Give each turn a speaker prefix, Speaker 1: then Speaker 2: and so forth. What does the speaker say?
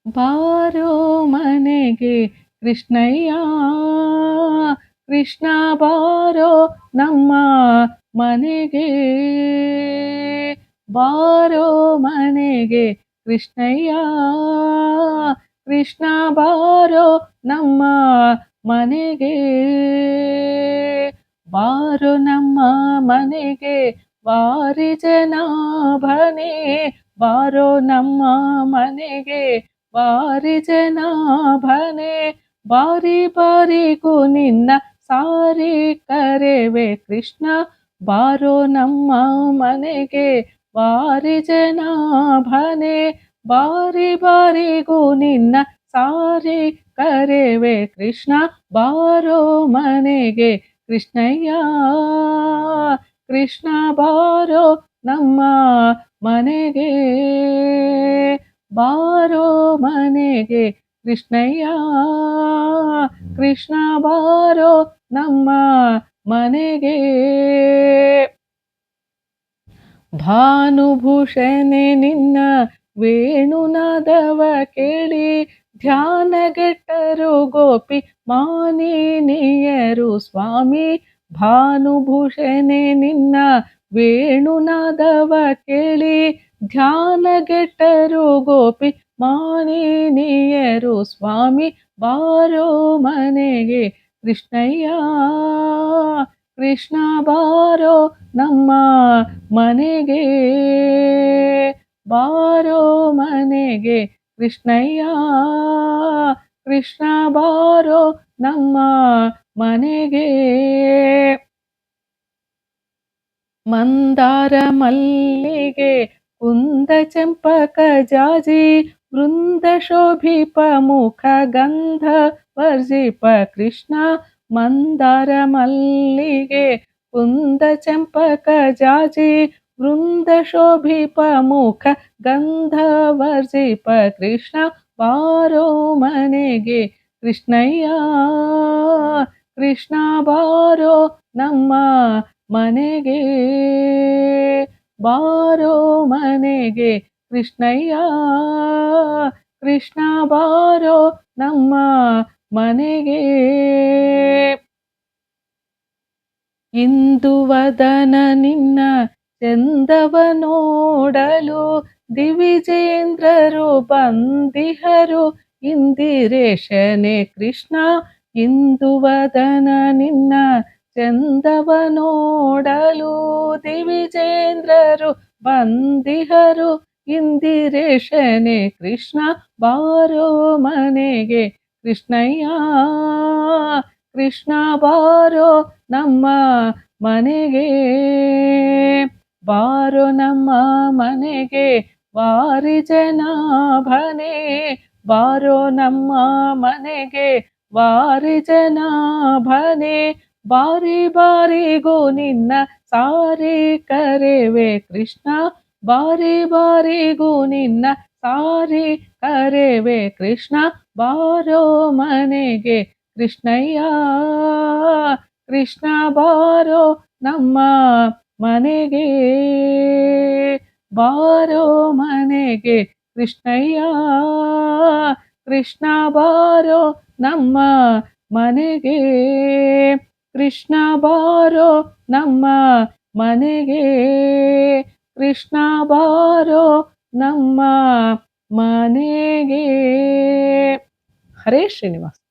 Speaker 1: ಬಾರೋ ಮನೆಗೆ ಕೃಷ್ಣಯ್ಯ, ಕೃಷ್ಣ ಬಾರೋ ನಮ್ಮ ಮನೆಗೆ, ಬಾರೋ ಮನೆಗೆ ಕೃಷ್ಣಯ್ಯ, ಕೃಷ್ಣ ಬಾರೋ ನಮ್ಮ ಮನೆಗೆ, ಬಾರೋ ನಮ್ಮ ಮನೆಗೆ ಬಾರಿ ಜನಾಭನೇ, ಬಾರೋ ನಮ್ಮ ಮನೆಗೆ ಬಾರಿ ಜನಾಭನೇ, ಬಾರಿ ಬಾರಿಗೂ ನಿನ್ನ ಸಾರಿ ಕರೆವೆ ಕೃಷ್ಣ, ಬಾರೋ ನಮ್ಮ ಮನೆಗೆ ಬಾರಿ ಜನಾಭನೇ, ಬಾರಿ ಬಾರಿಗೂ ನಿನ್ನ ಸಾರಿ ಕರೆವೆ ಕೃಷ್ಣ, ಬಾರೋ ಮನೆಗೆ ಕೃಷ್ಣಯ್ಯ, ಕೃಷ್ಣ ಬಾರೋ ನಮ್ಮ ಮನೆಗೆ, ಬಾರೋ ಮನೆಗೆ ಕೃಷ್ಣಯ್ಯ, ಕೃಷ್ಣ ಬಾರೋ ನಮ್ಮ ಮನೆಗೆ. ಭಾನುಭೂಷಣೆ ನಿನ್ನ ವೇಣುನಾದವ ಕೇಳಿ ಧ್ಯಾನಗೆಟ್ಟರು ಗೋಪಿ ಮಾನಿನಿಯರು ಸ್ವಾಮಿ, ಭಾನುಭೂಷಣೆ ನಿನ್ನ ವೇಣುನಾದವ ಕೇಳಿ ಧ್ಯಾನಗೆಟ್ಟರು ಗೋಪಿ ಮಾನಿನಿಯರು ಸ್ವಾಮಿ, ಬಾರೋ ಮನೆಗೆ ಕೃಷ್ಣಯ್ಯ, ಕೃಷ್ಣ ಬಾರೋ ನಮ್ಮ ಮನೆಗೆ, ಬಾರೋ ಮನೆಗೆ ಕೃಷ್ಣಯ್ಯ, ಕೃಷ್ಣ ಬಾರೋ ನಮ್ಮ ಮನೆಗೆ. ಮಂದಾರ ಮಲ್ಲಿಗೆ ಕುಂದ ಚಂಪಕ ಜಾಜಿ ವೃಂದ ಶೋಭಿಪ ಮುಖ ಗಂಧ ವರ್ಜಿಪ ಕೃಷ್ಣ, ಮಂದಾರ ಮಲ್ಲಿಗೆ ಕುಂದ ಚಂಪಕ ಜಾಜಿ ವೃಂದ ಶೋಭಿಪ ಮುಖ ಗಂಧ ವರ್ಜಿಪ ಕೃಷ್ಣ, ಬಾರೋ ಮನೆಗೆ ಕೃಷ್ಣಯ್ಯ, ಕೃಷ್ಣ ಬಾರೋ ನಮ್ಮ ಮನೆಗೆ, ಬಾರೋ ಮನೆಗೆ ಕೃಷ್ಣಯ್ಯ, ಕೃಷ್ಣ ಬಾರೋ ನಮ್ಮ ಮನೆಗೆ. ಇಂದುವದನ ನಿನ್ನ ಚಂದವ ನೋಡಲು ದಿವಿಜೇಂದ್ರರು ಬಂದಿಹರು ಇಂದಿರೇಶನೆ ಕೃಷ್ಣ, ಇಂದುವದನ ನಿನ್ನ ಚಂದವ ನೋಡಲು ದಿವಿಜೇಂದ್ರರು ಬಂದಿಹರು ಇಂದಿರೇಶನೆ ಕೃಷ್ಣ, ಬಾರೋ ಮನೆಗೆ ಕೃಷ್ಣಯ್ಯ, ಕೃಷ್ಣ ಬಾರೋ ನಮ್ಮ ಮನೆಗೆ, ಬಾರೋ ನಮ್ಮ ಮನೆಗೆ ಬಾರಿ ಜನಾಭನೇ, ಬಾರೋ ನಮ್ಮ ಮನೆಗೆ ಬಾರಿ ಜನಾಭನೇ, ಬಾರಿ ಬಾರಿಗೂ ನಿನ್ನ ಸಾರಿ ಕರೆವೆ ಕೃಷ್ಣ, ಬಾರಿ ಬಾರಿಗೂ ನಿನ್ನ ಸಾರಿ ಕರೆವೆ ಕೃಷ್ಣ, ಬಾರೋ ಮನೆಗೆ ಕೃಷ್ಣಯ್ಯ, ಕೃಷ್ಣ ಬಾರೋ ನಮ್ಮ ಮನೆಗೆ, ಬಾರೋ ಮನೆಗೆ ಕೃಷ್ಣಯ್ಯ, ಕೃಷ್ಣ ಬಾರೋ ನಮ್ಮ ಮನೆಗೆ, ಕೃಷ್ಣ ಬಾರೋ ನಮ್ಮ ಮನೆಗೆ, ಕೃಷ್ಣ ಬಾರೋ ನಮ್ಮ ಮನೆಗೆ. ಹರೇ ಶ್ರೀನಿವಾಸ.